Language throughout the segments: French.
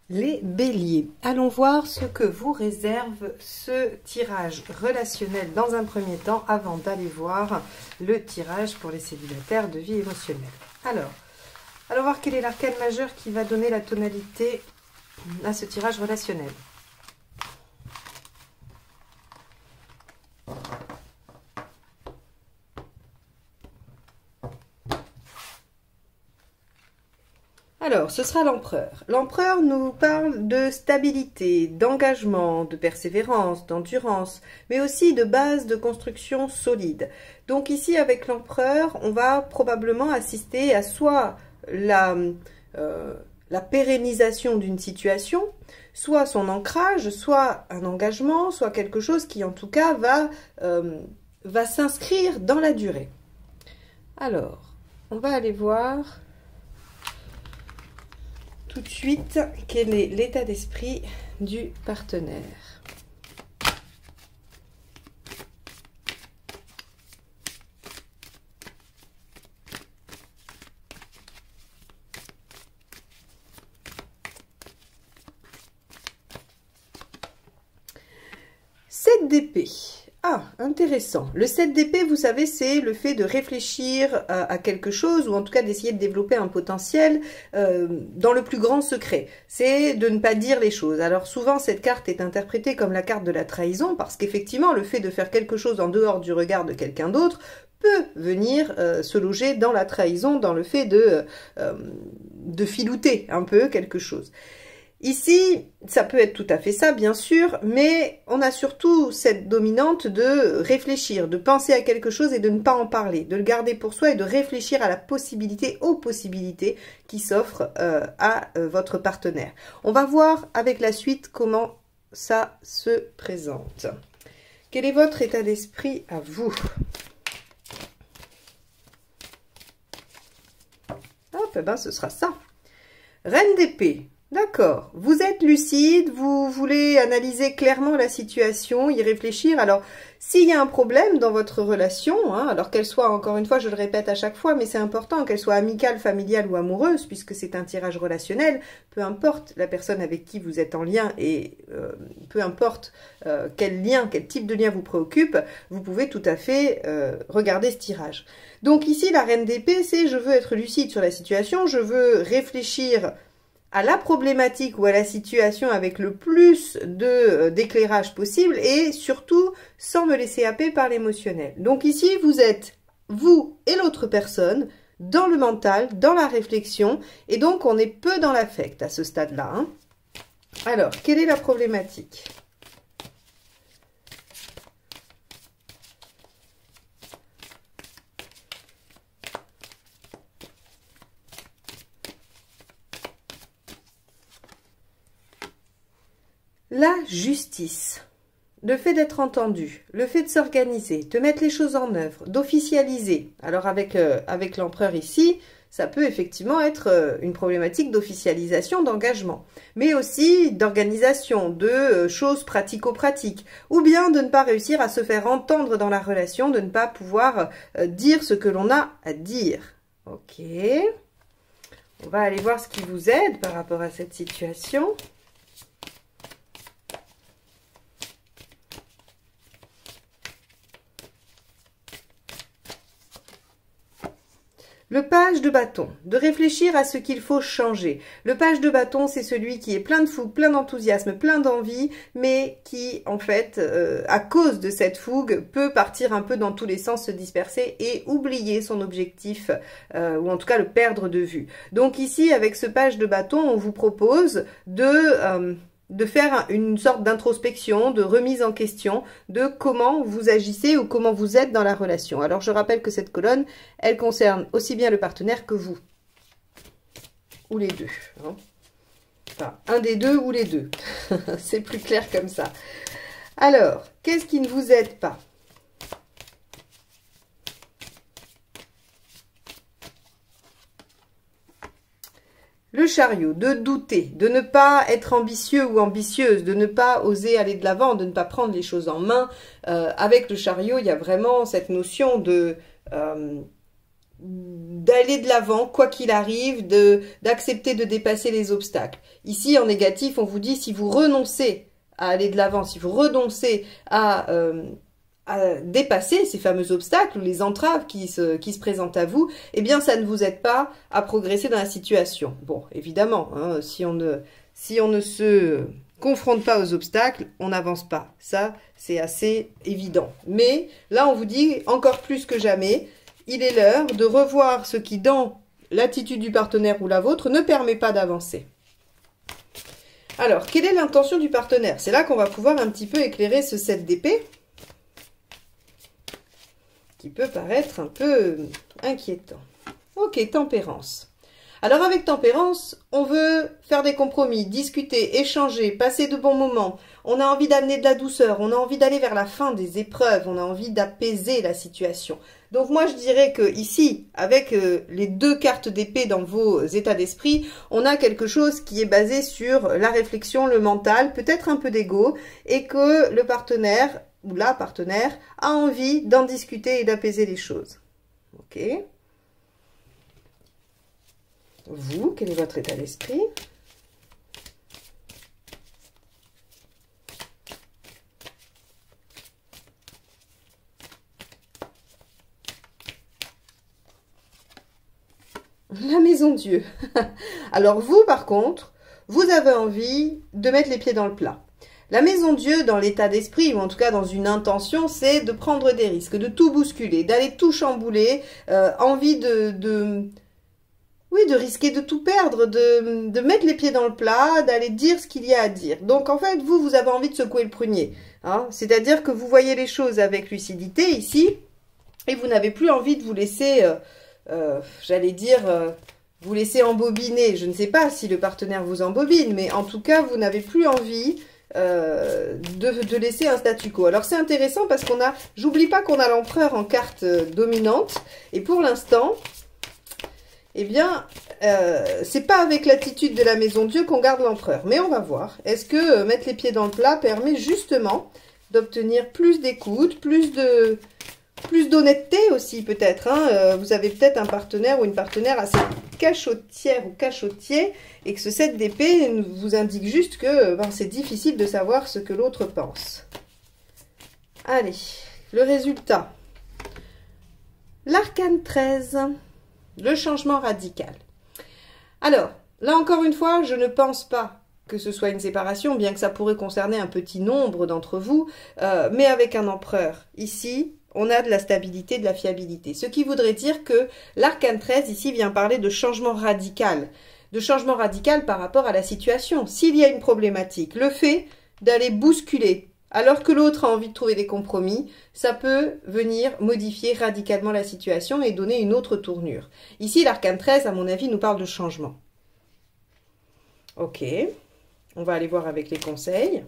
Les béliers, allons voir ce que vous réserve ce tirage relationnel dans un premier temps avant d'aller voir le tirage pour les célibataires de vie émotionnelle. Alors, allons voir quel est l'arcane majeur qui va donner la tonalité à ce tirage relationnel. Alors, ce sera l'empereur. L'empereur nous parle de stabilité, d'engagement, de persévérance, d'endurance, mais aussi de base de construction solide. Donc ici, avec l'empereur, on va probablement assister à soit la pérennisation d'une situation, soit son ancrage, soit un engagement, soit quelque chose qui en tout cas va s'inscrire dans la durée. Alors, on va aller voir tout de suite quel est l'état d'esprit du partenaire. Sept d'épée. Ah, intéressant. Le 7 d'épée, vous savez, c'est le fait de réfléchir à quelque chose, ou en tout cas d'essayer de développer un potentiel dans le plus grand secret. C'est de ne pas dire les choses. Alors souvent, cette carte est interprétée comme la carte de la trahison, parce qu'effectivement, le fait de faire quelque chose en dehors du regard de quelqu'un d'autre peut venir se loger dans la trahison, dans le fait de filouter un peu quelque chose. Ici, ça peut être tout à fait ça, bien sûr, mais on a surtout cette dominante de réfléchir, de penser à quelque chose et de ne pas en parler, de le garder pour soi et de réfléchir à la possibilité, aux possibilités qui s'offrent à votre partenaire. On va voir avec la suite comment ça se présente. Quel est votre état d'esprit à vous? Hop, eh ben, ce sera ça. Reine d'épée. D'accord, vous êtes lucide, vous voulez analyser clairement la situation, y réfléchir. Alors, s'il y a un problème dans votre relation, alors qu'elle soit, encore une fois, je le répète à chaque fois, mais c'est important, qu'elle soit amicale, familiale ou amoureuse, puisque c'est un tirage relationnel, peu importe la personne avec qui vous êtes en lien et peu importe quel lien, quel type de lien vous préoccupe, vous pouvez tout à fait regarder ce tirage. Donc ici, la reine d'épée, c'est je veux être lucide sur la situation, je veux réfléchir à la problématique ou à la situation avec le plus d'éclairage possible et surtout sans me laisser happer par l'émotionnel. Donc ici, vous êtes, vous et l'autre personne, dans le mental, dans la réflexion, et donc on est peu dans l'affect à ce stade-là. Alors, quelle est la problématique ? La justice, le fait d'être entendu, le fait de s'organiser, de mettre les choses en œuvre, d'officialiser. Alors avec l'empereur ici, ça peut effectivement être une problématique d'officialisation, d'engagement, mais aussi d'organisation, de choses pratico-pratiques, ou bien de ne pas réussir à se faire entendre dans la relation, de ne pas pouvoir dire ce que l'on a à dire. Ok, on va aller voir ce qui vous aide par rapport à cette situation. Le page de bâton, de réfléchir à ce qu'il faut changer. Le page de bâton, c'est celui qui est plein de fougue, plein d'enthousiasme, plein d'envie, mais qui, en fait, à cause de cette fougue, peut partir un peu dans tous les sens, se disperser et oublier son objectif, ou en tout cas le perdre de vue. Donc ici, avec ce page de bâton, on vous propose de faire une sorte d'introspection, de remise en question de comment vous agissez ou comment vous êtes dans la relation. Alors, je rappelle que cette colonne, elle concerne aussi bien le partenaire que vous. Ou les deux. Enfin, un des deux ou les deux. C'est plus clair comme ça. Alors, qu'est-ce qui ne vous aide pas ? Le chariot, de douter, de ne pas être ambitieux ou ambitieuse, de ne pas oser aller de l'avant, de ne pas prendre les choses en main. Avec le chariot, il y a vraiment cette notion de d'aller de l'avant, quoi qu'il arrive, d'accepter de dépasser les obstacles. Ici, en négatif, on vous dit, si vous renoncez à aller de l'avant, si vous renoncez à dépasser ces fameux obstacles ou les entraves qui se présentent à vous, eh bien, ça ne vous aide pas à progresser dans la situation. Bon, évidemment, hein, si on ne se confronte pas aux obstacles, on n'avance pas. Ça, c'est assez évident. Mais là, on vous dit, encore plus que jamais, il est l'heure de revoir ce qui, dans l'attitude du partenaire ou la vôtre, ne permet pas d'avancer. Alors, quelle est l'intention du partenaire? C'est là qu'on va pouvoir un petit peu éclairer ce 7 d'épée, qui peut paraître un peu inquiétant. Ok, tempérance. Alors avec tempérance, on veut faire des compromis, discuter, échanger, passer de bons moments. On a envie d'amener de la douceur, on a envie d'aller vers la fin des épreuves, on a envie d'apaiser la situation. Donc moi je dirais que ici, avec les 2 cartes d'épée dans vos états d'esprit, on a quelque chose qui est basé sur la réflexion, le mental, peut-être un peu d'ego, et que le partenaire ou la partenaire a envie d'en discuter et d'apaiser les choses. Ok. Vous, quel est votre état d'esprit? La maison Dieu. Alors vous, par contre, vous avez envie de mettre les pieds dans le plat. La maison Dieu, dans l'état d'esprit, ou en tout cas dans une intention, c'est de prendre des risques, de tout bousculer, d'aller tout chambouler, envie oui, de risquer de tout perdre, de mettre les pieds dans le plat, d'aller dire ce qu'il y a à dire. Donc en fait, vous avez envie de secouer le prunier. Hein, c'est-à-dire que vous voyez les choses avec lucidité ici, et vous n'avez plus envie de vous laisser, j'allais dire, vous laisser embobiner. Je ne sais pas si le partenaire vous embobine, mais en tout cas, vous n'avez plus envie de laisser un statu quo. Alors c'est intéressant parce qu'on a, j'oublie pas qu'on a l'empereur en carte dominante, et pour l'instant, eh bien, c'est pas avec l'attitude de la maison Dieu qu'on garde l'empereur. Mais on va voir. Est-ce que mettre les pieds dans le plat permet justement d'obtenir plus d'écoute, plus d'honnêteté aussi peut-être. Hein. Vous avez peut-être un partenaire ou une partenaire assez cachotière ou cachotier et que ce 7 d'épée vous indique juste que c'est difficile de savoir ce que l'autre pense. Allez, le résultat. L'arcane 13. Le changement radical. Alors, là encore une fois, je ne pense pas que ce soit une séparation, bien que ça pourrait concerner un petit nombre d'entre vous, mais avec un empereur. Ici, on a de la stabilité, de la fiabilité. Ce qui voudrait dire que l'arcane 13, ici, vient parler de changement radical. De changement radical par rapport à la situation. S'il y a une problématique, le fait d'aller bousculer, alors que l'autre a envie de trouver des compromis, ça peut venir modifier radicalement la situation et donner une autre tournure. Ici, l'arcane 13, à mon avis, nous parle de changement. Ok, on va aller voir avec les conseils.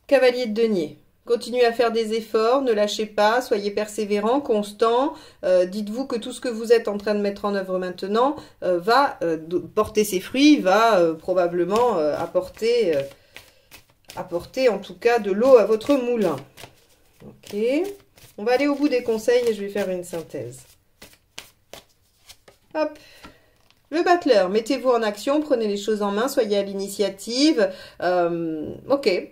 Cavalier de denier. Continuez à faire des efforts, ne lâchez pas, soyez persévérant, constant. Dites-vous que tout ce que vous êtes en train de mettre en œuvre maintenant va porter ses fruits, va probablement apporter en tout cas de l'eau à votre moulin. Ok, on va aller au bout des conseils et je vais faire une synthèse. Hop. Le battleur, mettez-vous en action, prenez les choses en main, soyez à l'initiative. Ok.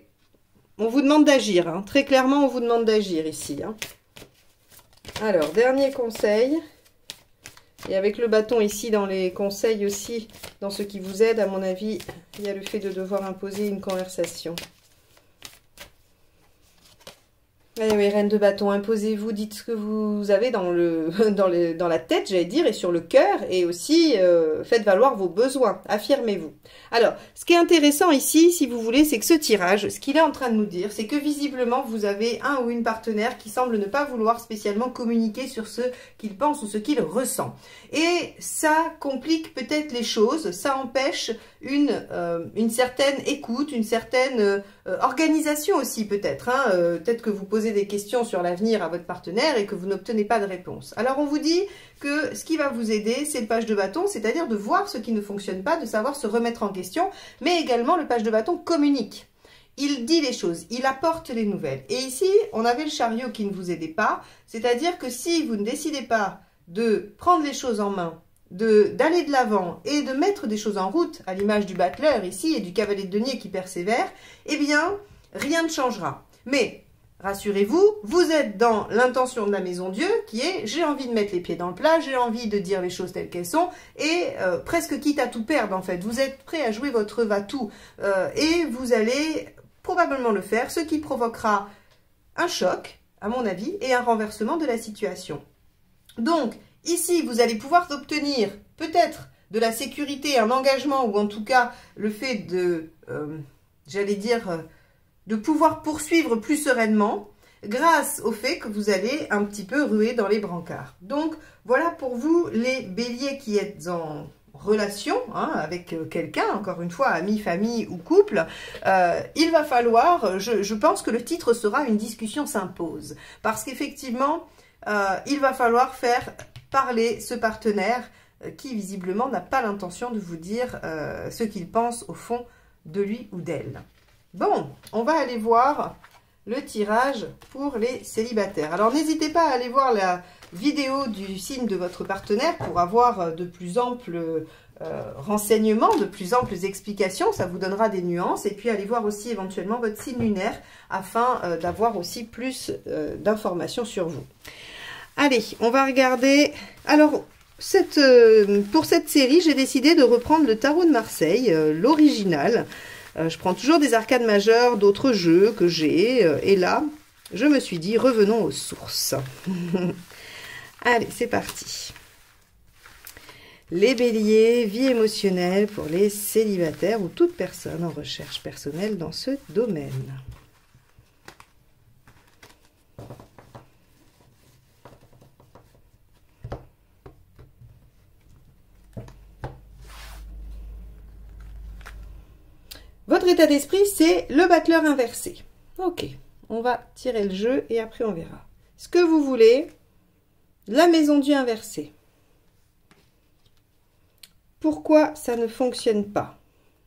On vous demande d'agir, hein. Très clairement, on vous demande d'agir ici. Hein. Alors, dernier conseil. Et avec le bâton ici, dans les conseils aussi, dans ce qui vous aide, à mon avis, il y a le fait de devoir imposer une conversation. Allez, oui, reine de bâton, imposez-vous, dites ce que vous avez dans la tête, j'allais dire, et sur le cœur, et aussi faites valoir vos besoins, affirmez-vous. Alors, ce qui est intéressant ici, si vous voulez, c'est que ce tirage, ce qu'il est en train de nous dire, c'est que visiblement, vous avez un ou une partenaire qui semble ne pas vouloir spécialement communiquer sur ce qu'il pense ou ce qu'il ressent. Et ça complique peut-être les choses, ça empêche une certaine écoute, une certaine organisation aussi peut-être. Hein, peut-être que vous posez des questions sur l'avenir à votre partenaire et que vous n'obtenez pas de réponse. Alors on vous dit que ce qui va vous aider, c'est le page de bâton, c'est-à-dire de voir ce qui ne fonctionne pas, de savoir se remettre en question, mais également le page de bâton communique. il dit les choses, il apporte les nouvelles. Et ici, on avait le chariot qui ne vous aidait pas, c'est-à-dire que si vous ne décidez pas de prendre les choses en main, d'aller de l'avant et de mettre des choses en route, à l'image du battleur ici et du cavalier de denier qui persévère, eh bien, rien ne changera. Mais, rassurez-vous, vous êtes dans l'intention de la Maison Dieu qui est « j'ai envie de mettre les pieds dans le plat, j'ai envie de dire les choses telles qu'elles sont » et presque quitte à tout perdre en fait. Vous êtes prêt à jouer votre va-tout et vous allez probablement le faire, ce qui provoquera un choc, à mon avis, et un renversement de la situation. Donc, ici, vous allez pouvoir obtenir peut-être de la sécurité, un engagement, ou en tout cas le fait de, j'allais dire, de pouvoir poursuivre plus sereinement, grâce au fait que vous allez un petit peu ruer dans les brancards. Donc, voilà pour vous les béliers qui êtes en relation avec quelqu'un, encore une fois, ami, famille ou couple. Il va falloir, je pense que le titre sera « Une discussion s'impose », parce qu'effectivement, il va falloir faire parler ce partenaire qui visiblement n'a pas l'intention de vous dire ce qu'il pense au fond de lui ou d'elle. Bon, on va aller voir le tirage pour les célibataires. Alors n'hésitez pas à aller voir la vidéo du signe de votre partenaire pour avoir de plus amples renseignements, de plus amples explications, ça vous donnera des nuances, et puis allez voir aussi éventuellement votre signe lunaire afin d'avoir aussi plus d'informations sur vous. Allez, on va regarder. Alors, pour cette série, j'ai décidé de reprendre le tarot de Marseille, l'original. Je prends toujours des arcades majeures d'autres jeux que j'ai. Et là, je me suis dit, revenons aux sources. Allez, c'est parti. Les béliers, vie émotionnelle pour les célibataires ou toute personne en recherche personnelle dans ce domaine. Votre état d'esprit, c'est le battleur inversé. Ok, on va tirer le jeu et après on verra. Ce que vous voulez, la Maison Dieu inversée. Pourquoi ça ne fonctionne pas?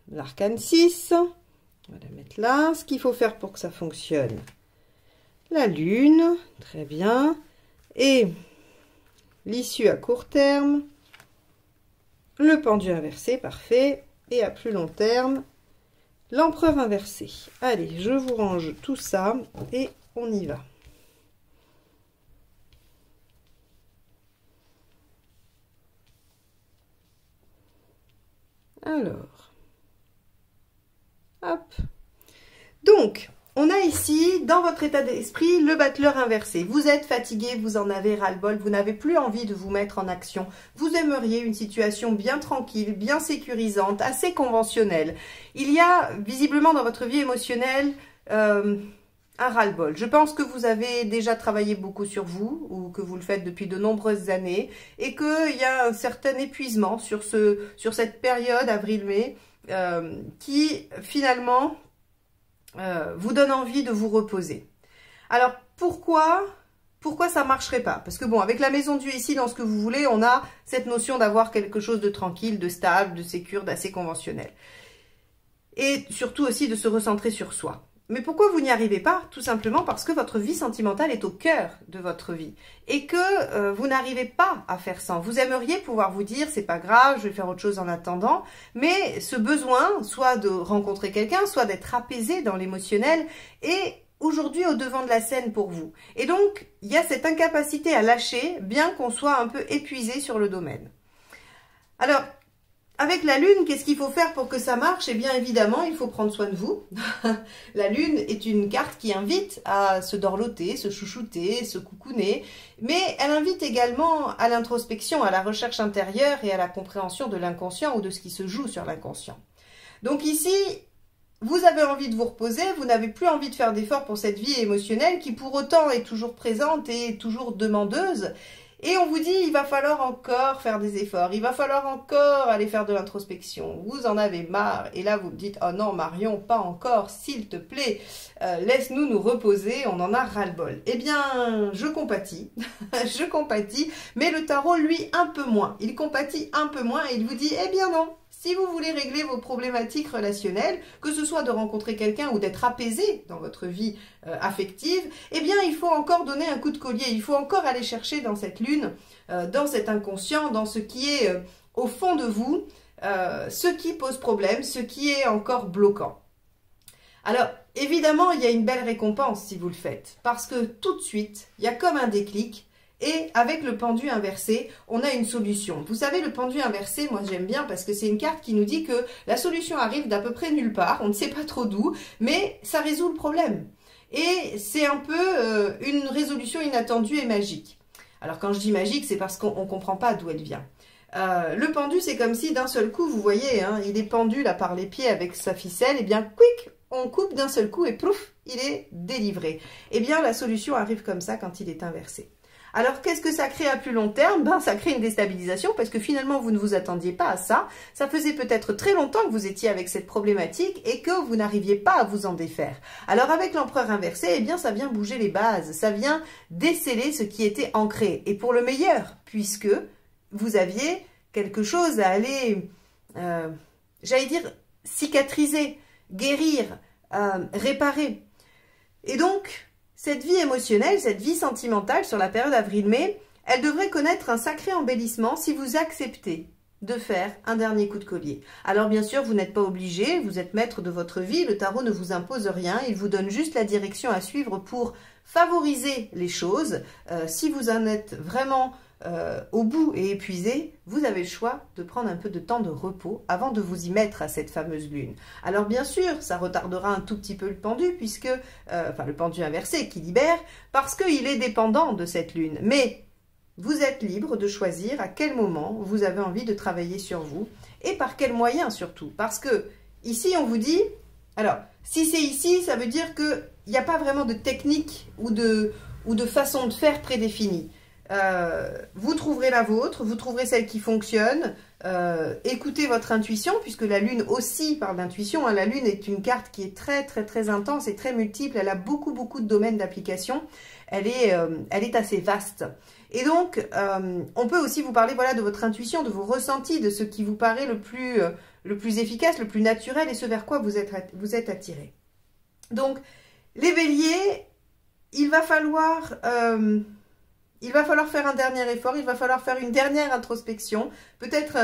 L'arcane 6, on va la mettre là. Ce qu'il faut faire pour que ça fonctionne. La lune, très bien. Et l'issue à court terme. Le pendu inversé, parfait. Et à plus long terme, l'empereur inversé. Allez, je vous range tout ça et on y va. Alors, hop. Donc, on a ici, dans votre état d'esprit, le battleur inversé. Vous êtes fatigué, vous en avez ras-le-bol, vous n'avez plus envie de vous mettre en action. Vous aimeriez une situation bien tranquille, bien sécurisante, assez conventionnelle. Il y a visiblement dans votre vie émotionnelle un ras-le-bol. Je pense que vous avez déjà travaillé beaucoup sur vous, ou que vous le faites depuis de nombreuses années, et qu'il y a un certain épuisement sur cette période, avril-mai, qui finalement vous donne envie de vous reposer. Alors, pourquoi ça ne marcherait pas? Parce que bon, avec la Maison Dieu ici, dans ce que vous voulez, on a cette notion d'avoir quelque chose de tranquille, de stable, de sécure, d'assez conventionnel. Et surtout aussi de se recentrer sur soi. Mais pourquoi vous n'y arrivez pas? Tout simplement parce que votre vie sentimentale est au cœur de votre vie. Et que vous n'arrivez pas à faire sans. Vous aimeriez pouvoir vous dire, c'est pas grave, je vais faire autre chose en attendant. Mais ce besoin, soit de rencontrer quelqu'un, soit d'être apaisé dans l'émotionnel, est aujourd'hui au devant de la scène pour vous. Et donc, il y a cette incapacité à lâcher, bien qu'on soit un peu épuisé sur le domaine. Alors, avec la lune, qu'est-ce qu'il faut faire pour que ça marche? Eh bien, évidemment, il faut prendre soin de vous. La lune est une carte qui invite à se dorloter, se chouchouter, se coucouner, mais elle invite également à l'introspection, à la recherche intérieure et à la compréhension de l'inconscient ou de ce qui se joue sur l'inconscient. Donc ici, vous avez envie de vous reposer, vous n'avez plus envie de faire d'efforts pour cette vie émotionnelle qui pour autant est toujours présente et toujours demandeuse. Et on vous dit, il va falloir encore faire des efforts, il va falloir encore aller faire de l'introspection. Vous en avez marre, et là vous me dites, oh non Marion, pas encore, s'il te plaît, laisse-nous nous reposer, on en a ras-le-bol. Eh bien, je compatis, je compatis, mais le tarot, lui, un peu moins. Il compatit un peu moins et il vous dit, eh bien non, Si vous voulez régler vos problématiques relationnelles, que ce soit de rencontrer quelqu'un ou d'être apaisé dans votre vie affective, eh bien, il faut encore donner un coup de collier. Il faut encore aller chercher dans cette lune, dans cet inconscient, dans ce qui est au fond de vous, ce qui pose problème, ce qui est encore bloquant. Alors, évidemment, il y a une belle récompense si vous le faites, parce que tout de suite, il y a comme un déclic, et avec le pendu inversé, on a une solution. Vous savez, le pendu inversé, moi j'aime bien, parce que c'est une carte qui nous dit que la solution arrive d'à peu près nulle part, on ne sait pas trop d'où, mais ça résout le problème. Et c'est un peu une résolution inattendue et magique. Alors quand je dis magique, c'est parce qu'on ne comprend pas d'où elle vient. Le pendu, c'est comme si d'un seul coup, vous voyez, hein, il est pendu là par les pieds avec sa ficelle, et bien quick, on coupe d'un seul coup et plouf, il est délivré. Eh bien, la solution arrive comme ça quand il est inversé. Alors, qu'est-ce que ça crée à plus long terme? Ben, ça crée une déstabilisation parce que finalement, vous ne vous attendiez pas à ça. Ça faisait peut-être très longtemps que vous étiez avec cette problématique et que vous n'arriviez pas à vous en défaire. Alors, avec l'empereur inversé, eh bien, ça vient bouger les bases. Ça vient déceler ce qui était ancré. Et pour le meilleur, puisque vous aviez quelque chose à aller, j'allais dire, cicatriser, guérir, réparer. Et donc, cette vie émotionnelle, cette vie sentimentale sur la période avril-mai, elle devrait connaître un sacré embellissement si vous acceptez de faire un dernier coup de collier. Alors bien sûr, vous n'êtes pas obligé, vous êtes maître de votre vie, le tarot ne vous impose rien, il vous donne juste la direction à suivre pour favoriser les choses. Si vous en êtes vraiment au bout et épuisé, vous avez le choix de prendre un peu de temps de repos avant de vous y mettre à cette fameuse lune. Alors bien sûr, ça retardera un tout petit peu le pendu, puisque, enfin le pendu inversé qui libère, parce qu'il est dépendant de cette lune. Mais vous êtes libre de choisir à quel moment vous avez envie de travailler sur vous, et par quels moyens surtout. Parce que ici on vous dit, alors si c'est ici, ça veut dire qu'il n'y a pas vraiment de technique ou de façon de faire prédéfinie. Vous trouverez la vôtre, vous trouverez celle qui fonctionne, écoutez votre intuition, puisque la lune aussi parle d'intuition, hein. La lune est une carte qui est très intense et très multiple, elle a beaucoup de domaines d'application, elle est assez vaste. Et donc, on peut aussi vous parler voilà, de votre intuition, de vos ressentis, de ce qui vous paraît le plus efficace, le plus naturel et ce vers quoi vous êtes attiré. Donc, les béliers, il va falloir faire un dernier effort, il va falloir faire une dernière introspection. Peut-être,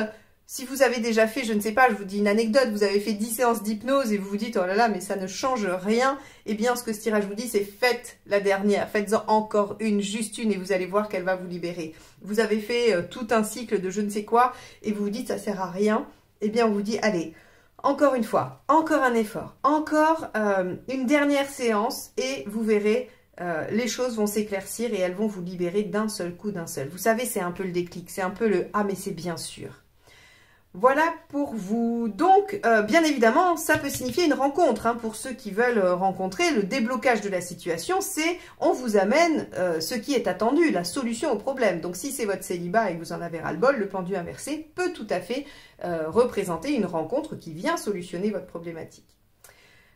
si vous avez déjà fait, je ne sais pas, je vous dis une anecdote, vous avez fait 10 séances d'hypnose et vous vous dites, oh là là, mais ça ne change rien. Eh bien, ce que ce tirage vous dit, c'est faites la dernière, faites-en encore une, juste une, et vous allez voir qu'elle va vous libérer. Vous avez fait tout un cycle de je ne sais quoi, et vous vous dites, ça sert à rien. Eh bien, on vous dit, allez, encore une fois, encore un effort, encore une dernière séance, et vous verrez, les choses vont s'éclaircir et elles vont vous libérer d'un seul coup, d'un seul. Vous savez, c'est un peu le déclic, c'est un peu le « ah mais c'est bien sûr ». Voilà pour vous. Donc, bien évidemment, ça peut signifier une rencontre. Hein, pour ceux qui veulent rencontrer, le déblocage de la situation, c'est on vous amène ce qui est attendu, la solution au problème. Donc, si c'est votre célibat et que vous en avez ras-le-bol, le pendu inversé peut tout à fait représenter une rencontre qui vient solutionner votre problématique.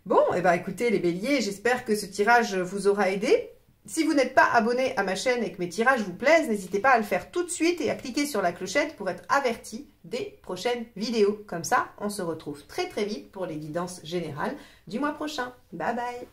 Bon, et ben écoutez les béliers, j'espère que ce tirage vous aura aidé. Si vous n'êtes pas abonné à ma chaîne et que mes tirages vous plaisent, n'hésitez pas à le faire tout de suite et à cliquer sur la clochette pour être averti des prochaines vidéos. Comme ça, on se retrouve très vite pour les guidances générales du mois prochain. Bye bye!